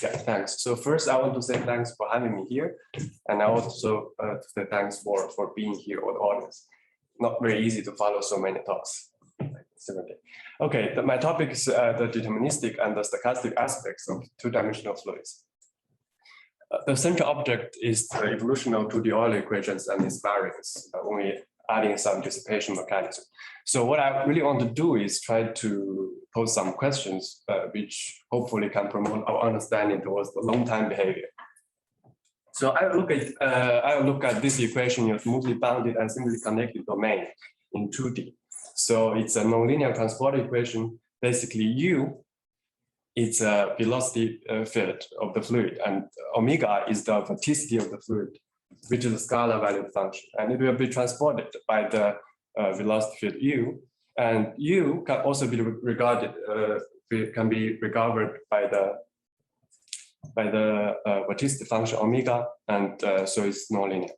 Yeah, thanks. So first, I want to say thanks for having me here, and I also to say thanks for being here or the audience. Not very easy to follow so many talks. Okay, my topic is the deterministic and the stochastic aspects of two-dimensional fluids. The central object is the evolution of 2D Euler equations and its variance, only adding some dissipation mechanism. So what I really want to do is try to pose some questions which hopefully can promote our understanding towards the long-time behavior. So I look at this equation in a smoothly bounded and simply connected domain in 2D. So it's a nonlinear transport equation. Basically, U is a velocity field of the fluid, and omega is the vorticity of the fluid, which is a scalar valued function, and it will be transported by the velocity field U, and U can also be regarded by the vorticity function omega, and so it's nonlinear.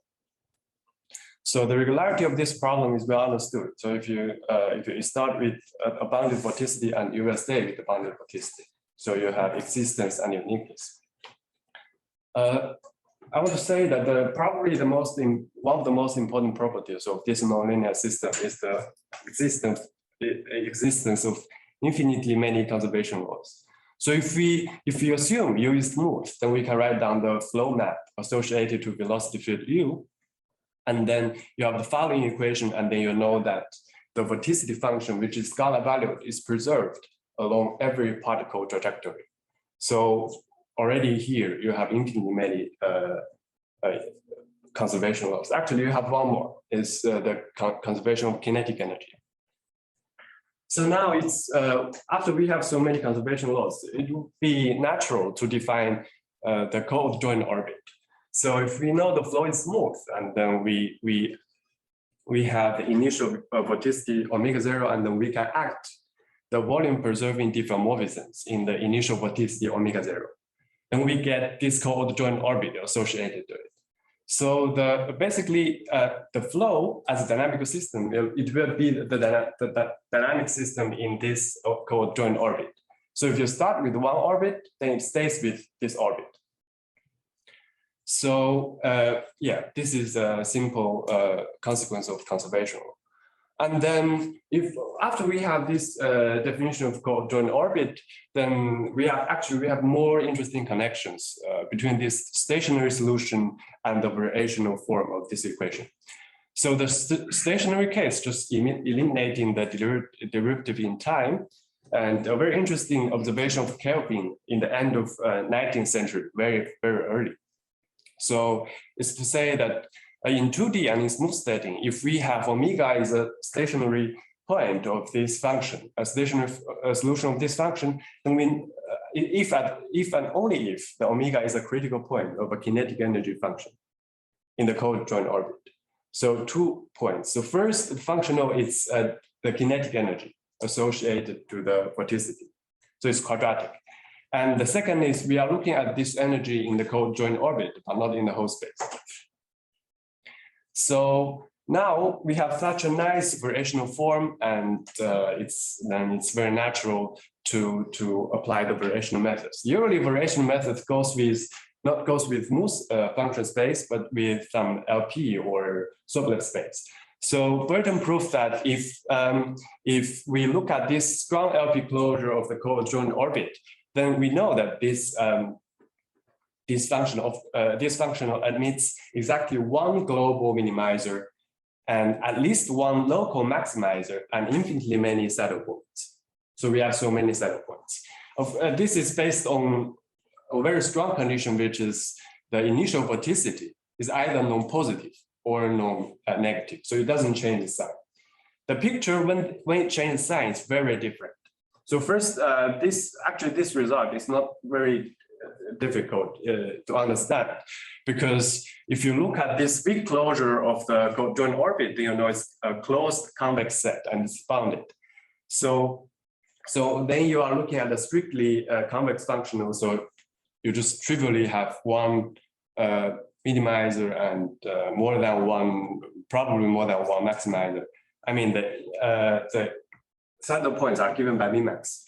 So the regularity of this problem is well understood. So if you start with a bounded vorticity and you will stay with the bounded vorticity, so you have existence and uniqueness. I want to say that probably one of the most important properties of this nonlinear system is the existence of infinitely many conservation laws. So if we assume U is smooth, then we can write down the flow map associated to velocity field U, and then you have the following equation, and then you know that the vorticity function, which is scalar valued, is preserved along every particle trajectory. So already here you have infinitely many conservation laws. Actually, you have one more, is the conservation of kinetic energy. So now it's after we have so many conservation laws, it would be natural to define the co-joint orbit. So if we know the flow is smooth, and then we have the initial vorticity omega 0, and then we can act the volume preserving diffeomorphisms in the initial vorticity omega 0. And we get this co-joint orbit associated to it. So basically the flow as a dynamical system, it will be the dynamic system in this co-joint orbit. So if you start with one orbit, then it stays with this orbit. So yeah, this is a simple consequence of conservation. And then after we have this definition of co-joint orbit, then we have more interesting connections between this stationary solution and the variational form of this equation. So the stationary case, just eliminating the derivative in time, and a very interesting observation of Kelvin in the end of 19th century, very, very early. So it's to say that in 2D and in smooth setting, if we have omega is a stationary point of this function, a stationary solution of this function, then if and only if the omega is a critical point of a kinetic energy function in the co-joint orbit. So 2 points. So first, the functional is the kinetic energy associated to the vorticity. So it's quadratic. And the second is we are looking at this energy in the co-joint orbit, but not in the whole space. So now we have such a nice variational form, and it's very natural to apply the variational methods. Usually, variational method goes with smooth function space, but with some LP or Sobolev space. So Burton proved that if we look at this strong LP closure of the co-joint orbit, then we know that this functional admits exactly one global minimizer and at least one local maximizer and infinitely many saddle points. So we have so many saddle points. This is based on a very strong condition, which is the initial vorticity is either non-positive or non-negative. So it doesn't change the sign. The picture, when it changes sign, is very different. So first, this result is not very difficult to understand, because if you look at this big closure of the joint orbit, you know it's a closed convex set and it's bounded. So then you are looking at a strictly convex functional. So you just trivially have one minimizer and probably more than one maximizer. I mean the saddle points are given by Mimax.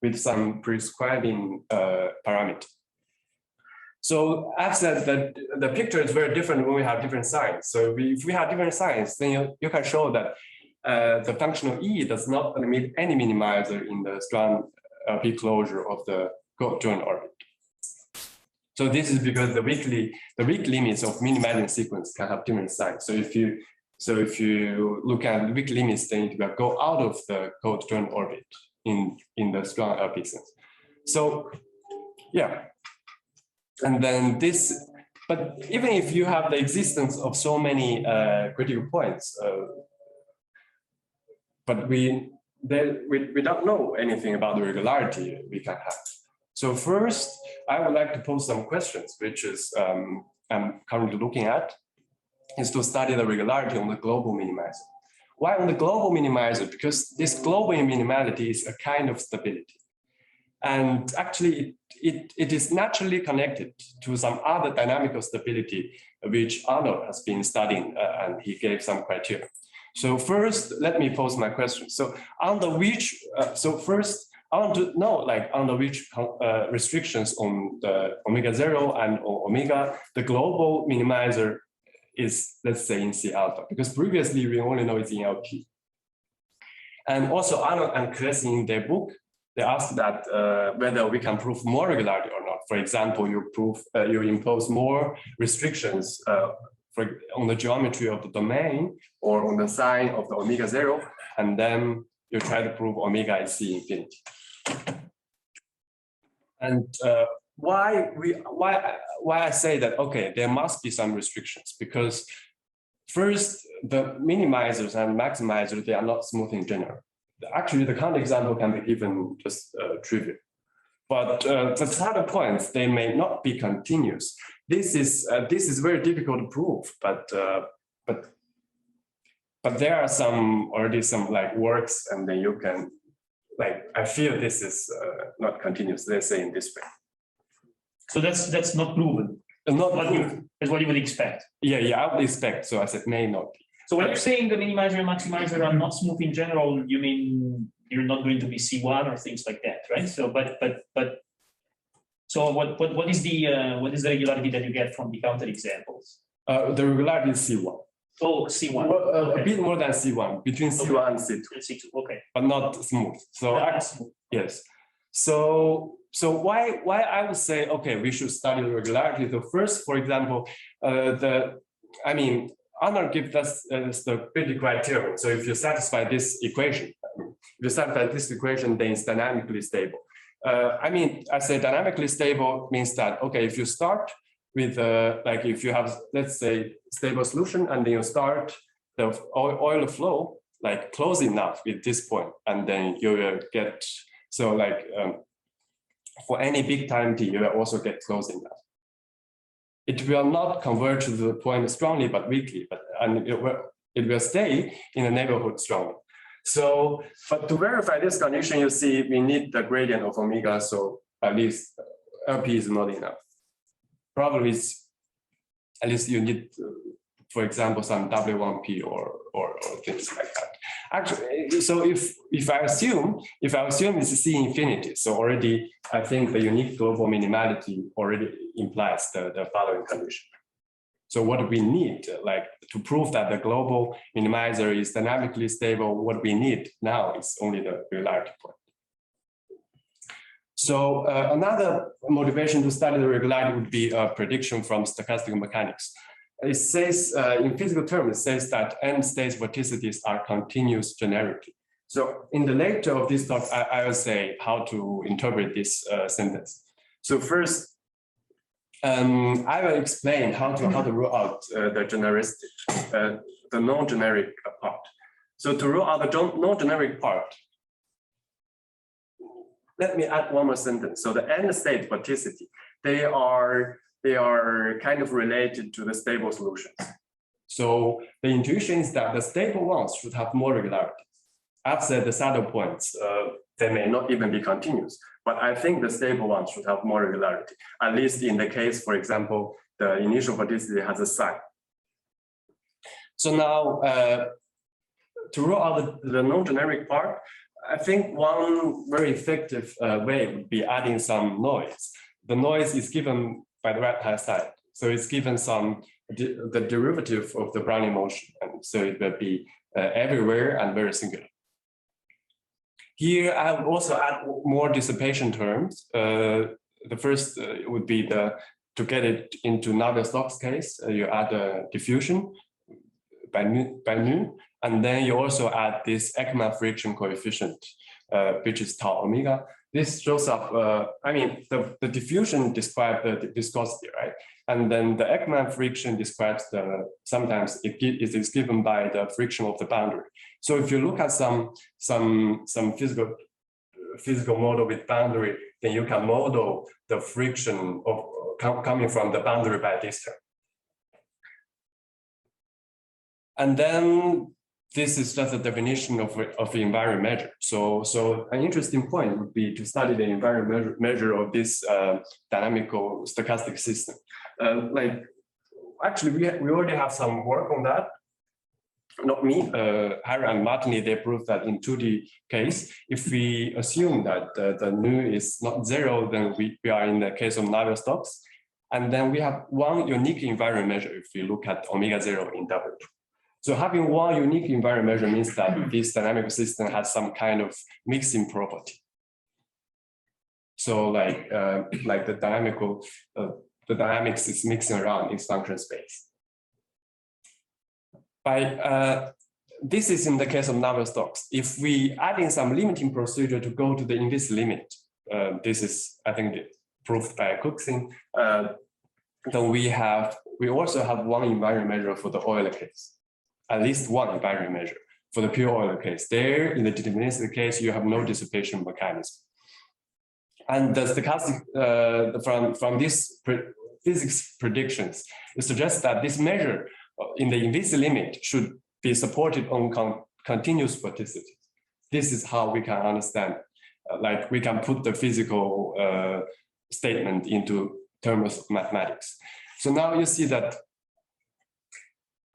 with some prescribing parameter. So I've said that the picture is very different when we have different signs. So if we have different signs, then you can show that the functional E does not admit any minimizer in the strong LP closure of the joint orbit. So this is because the weak limits of minimizing sequence can have different signs. So if you look at the weak limits, then it will go out of the joint orbit in the strong LP sense. So yeah. And then this, but even if you have the existence of so many critical points, but we don't know anything about the regularity we can have. So first, I would like to pose some questions, which is I'm currently looking at, is to study the regularity on the global minimizer. Why on the global minimizer? Because this global minimality is a kind of stability. And actually, it is naturally connected to some other dynamical stability, which Arnold has been studying, and he gave some criteria. So first, let me pose my question. So under which, first, I want to know, like, under which restrictions on the omega 0 and omega, the global minimizer is, let's say, in C alpha, because previously we only know it's in LP. And also Arnold and Kress in their book, they asked that whether we can prove more regularity or not. For example, you impose more restrictions on the geometry of the domain or on the sign of the omega 0, and then you try to prove omega is C infinity. And why I say that, okay, there must be some restrictions, because first, the minimizers and maximizers, they are not smooth in general. Actually, the counterexample can be given just trivial. But the starter points, they may not be continuous. This is very difficult to prove, but there are already some like works, and then you can, like, I feel this is not continuous, let's say in this way. So that's not proven. Not proven. That's what you would expect. Yeah, I would expect. So I said may not be. So when you're saying the minimizer and maximizer are not smooth in general, you mean you're not going to be C1 or things like that, right? So, so what is the regularity that you get from the counter examples? The regularity is C1. Oh, C1. Well, a bit more than C1, between C1 and C2. C2, okay. But not smooth. So yes. So why I would say, okay, we should study the regularity. So first, for example, Arnold gives us the stability criterion. So if you satisfy this equation, then it's dynamically stable. I say dynamically stable means that, okay, if you start with, like if you have, let's say, stable solution, and then you start the oil flow, like close enough with this point, and then you will get, so like for any big time t, you will also get close enough. It will not converge to the point strongly but weakly, and it will stay in the neighborhood strongly. So, but to verify this condition, you see we need the gradient of omega, so at least LP is not enough. Probably it's, at least you need, for example, some W1P or things like that. Actually, so if I assume it's C infinity, so already I think the unique global minimality already implies the following condition. So what we need, like to prove that the global minimizer is dynamically stable, what we need now is only the regularity point. So another motivation to study the regularity would be a prediction from stochastic mechanics. It says, in physical terms, it says that n state vorticities are continuous generically. So in the later of this talk, I will say how to interpret this sentence. So first, I will explain how to rule out the genericity, the non-generic part. So to rule out the non-generic part, let me add one more sentence. So the end state vorticity, they are kind of related to the stable solutions. So the intuition is that the stable ones should have more regularity. I've said the saddle points, they may not even be continuous, but I think the stable ones should have more regularity, at least in the case, for example, the initial vorticity has a sign. So now, to rule out the non-generic part, I think one very effective way would be adding some noise. The noise is given by the right-hand side. So it's given the derivative of the Brownian motion. And so it will be everywhere and very singular. Here, I would also add more dissipation terms. The first would be to get it into Navier-Stokes case, you add a diffusion by nu, and then you also add this Ekman friction coefficient, which is tau omega. This shows up, I mean, the diffusion describes the viscosity, right? And then the Ekman friction describes sometimes it is given by the friction of the boundary. So if you look at some physical model with boundary, then you can model the friction of coming from the boundary by this term. And then this is just a definition of the invariant measure. So an interesting point would be to study the invariant measure of this dynamical stochastic system. Like, actually, we already have some work on that. Not me, Harry and Martini, they proved that in 2D case, if we assume that the nu is not zero, then we are in the case of Navier-Stokes. And then we have one unique invariant measure if we look at omega 0 in W. So having one unique invariant measure means that this dynamical system has some kind of mixing property. So like the dynamics is mixing around its function space. This is in the case of Navier-Stokes. If we add in some limiting procedure to go to the inviscid limit, this is, I think, proved by Cookson, then we also have one invariant measure for the Euler case. At least one invariant measure for the pure Euler case. There, in the deterministic case, you have no dissipation mechanism. And the stochastic, from these physics predictions, it suggests that this measure in the inviscid limit should be supported on continuous vorticity. This is how we can understand, like we can put the physical statement into terms of mathematics. So now you see that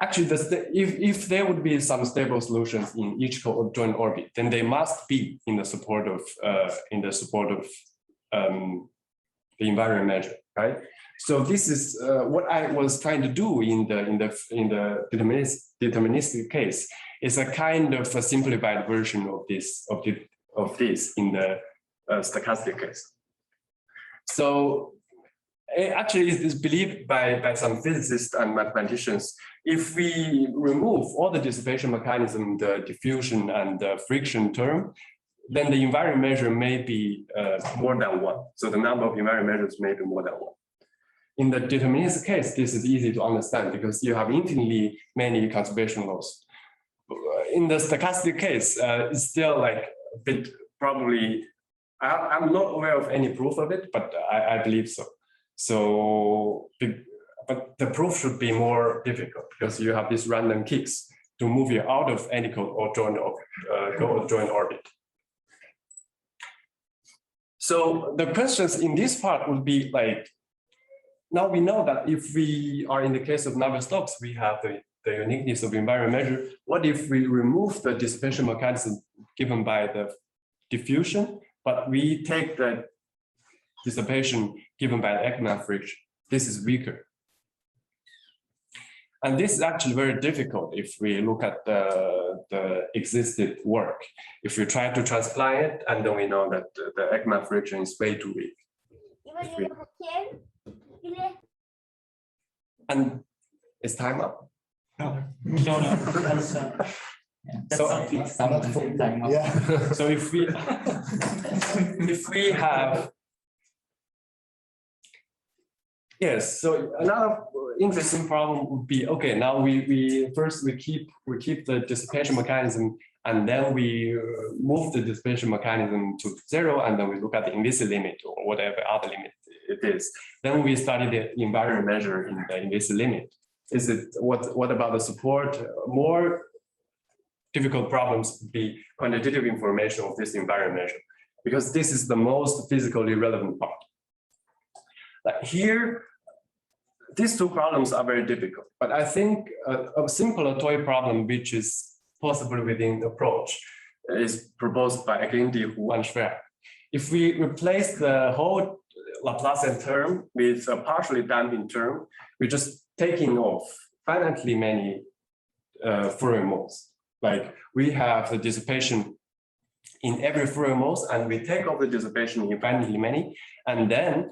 actually, if there would be some stable solutions in each joint orbit, then they must be in the support of the invariant measure, right? So this is what I was trying to do in the deterministic case. Is a kind of a simplified version of this in the stochastic case. So actually, it is believed by some physicists and mathematicians. If we remove all the dissipation mechanism, the diffusion and the friction term, then the invariant measure may be more than one. So the number of invariant measures may be more than one. In the deterministic case, this is easy to understand because you have infinitely many conservation laws. In the stochastic case, it's still like a bit probably, I'm not aware of any proof of it, but I believe so. So, but the proof should be more difficult because you have these random kicks to move you out of any or joint orbit. So the questions in this part would be like, now we know that if we are in the case of Navier-Stokes, we have the uniqueness of invariant measure. What if we remove the dissipation mechanism given by the diffusion, but we take the dissipation given by the Ekman friction? This is weaker. And this is actually very difficult if we look at the existed work. If we try to transplant it, and then we know that the Ekman friction is way too weak. And is time up? No. That's, so if we have, yes, so another interesting problem would be, okay, now we keep the dissipation mechanism, and then we move the dissipation mechanism to zero, and then we look at the inviscid limit or whatever other limit it is. Then we study the invariant measure in the inviscid limit. Is it what about the support? More difficult problems would be quantitative information of this invariant measure, because this is the most physically relevant part. Like here, these two problems are very difficult, but I think a simpler toy problem, which is possible within the approach, is proposed by Aglindi, Hu, and Schwer. If we replace the whole Laplacian term with a partially damping term, we're just taking off finitely many Fourier modes. Like we have the dissipation in every Fourier mode, and we take off the dissipation infinitely many, and then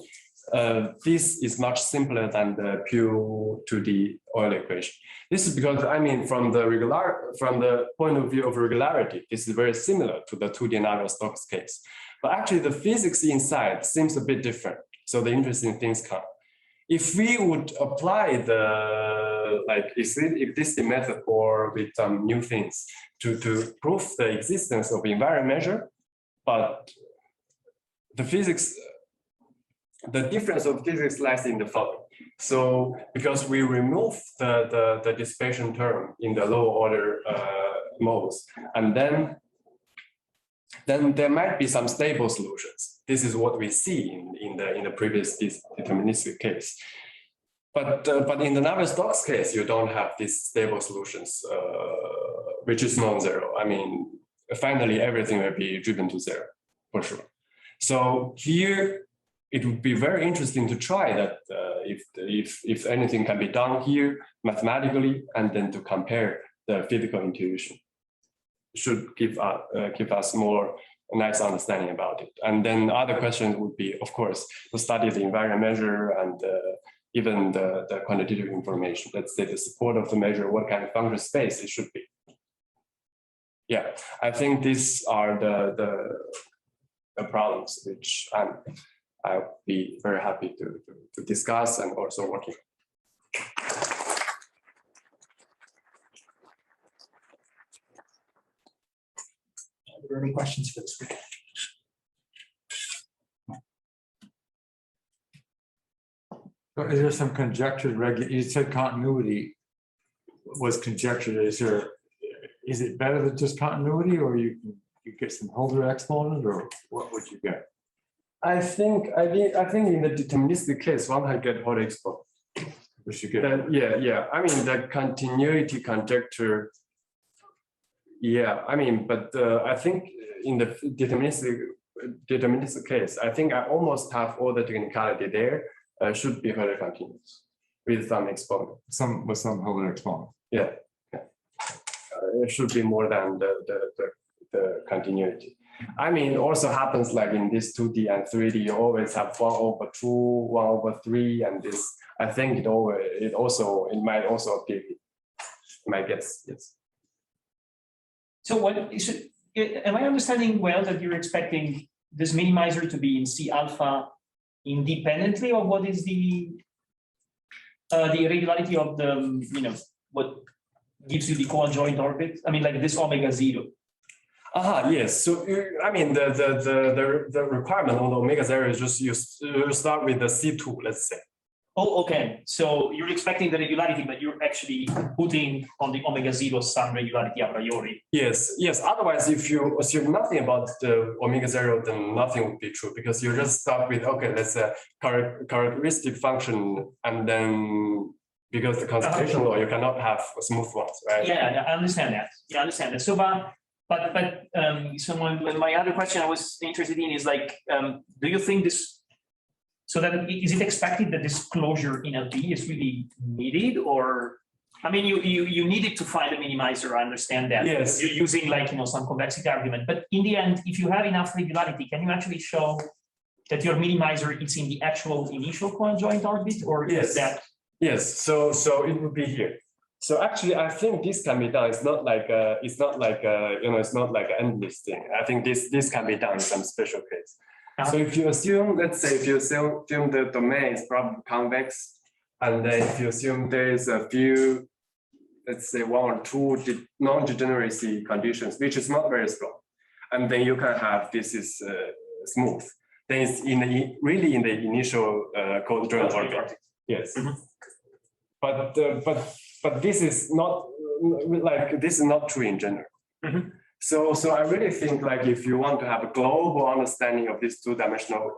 this is much simpler than the pure 2D Euler equation. This is because, I mean, from the point of view of regularity, this is very similar to the 2D Navier-Stokes case. But actually, the physics inside seems a bit different. So the interesting things come. If we would apply the, like, if this is the method or with some new things to prove the existence of invariant measure, but the physics, the difference of physics lies in the following. So because we remove the dissipation term in the lower order modes, and then there might be some stable solutions. This is what we see in the previous deterministic case. But in the Navier-Stokes case, you don't have these stable solutions, which is non-zero. I mean, finally, everything will be driven to zero, for sure. So here, it would be very interesting to try that if anything can be done here mathematically, and then to compare the physical intuition. Should give us more nice understanding about it. And then other questions would be, of course, to study the invariant measure and even the quantitative information. Let's say the support of the measure, what kind of function space it should be. Yeah, I think these are the problems which I'll be very happy to discuss and also working. Are there any questions for the speaker? So is there some conjectured you said continuity was conjectured. Is it better than just continuity, or you get some Holder exponent, or what would you get? I think in the deterministic case, one can get Holder exponent. Which you get? Yeah. I mean, the continuity conjecture. Yeah, I mean, but I think in the deterministic case, I think I almost have all the technicality there. Should be Holder continuous with some exponent. With some Holder exponent. Yeah. It should be more than the continuity. I mean, it also happens like in this 2D and 3D, you always have 1/2, 1/3, and this. I think it might also appear. My guess, yes. So am I understanding well that you're expecting this minimizer to be in C alpha independently of what is the irregularity of the, what gives you the coadjoint orbit? I mean, like this omega 0. Yes. So I mean, the requirement on the omega 0 is just you start with the C2, let's say. Oh, okay. So you're expecting the regularity, but you're actually putting on the omega 0 some regularity a priori. Yes. Otherwise, if you assume nothing about the omega 0, then nothing would be true, because you just start with, okay, let's say characteristic function, and then because the conservation law, you cannot have smooth ones, right? Yeah, I understand that. Yeah, I understand that. So, so my other question I was interested in is like, do you think this? So that is it expected that this closure in LP is really needed, or I mean you needed to find a minimizer, I understand that. Yes. You're using like some convexity argument. But in the end, if you have enough regularity, can you actually show that your minimizer is in the actual initial coadjoint orbit, or yes. Is that? Yes. So it would be here. So actually, I think this can be done. It's not like it's not like an endless thing. I think this can be done in some special case. So if you assume, let's say, if you assume the domain is probably convex, and then if you assume there is a few, let's say 1 or 2 non-degeneracy conditions, which is not very strong, and then you can have this is smooth. Then it's really in the initial coadjoint orbit. Yes. Mm-hmm. But this is not true in general. Mm-hmm. So I really think like if you want to have a global understanding of this 2-dimensional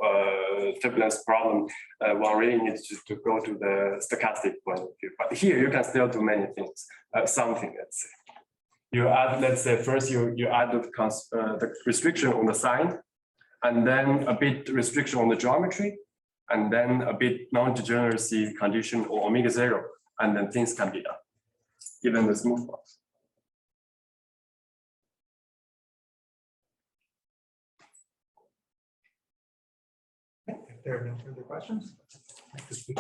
turbulence problem, one really needs to go to the stochastic point of view. But here you can still do many things. Something, let's say. you add, let's say first you add the restriction on the sign, and then a bit restriction on the geometry, and then a bit non-degeneracy condition or omega 0, and then things can be done, given the smooth box. If there are no further questions, thank you.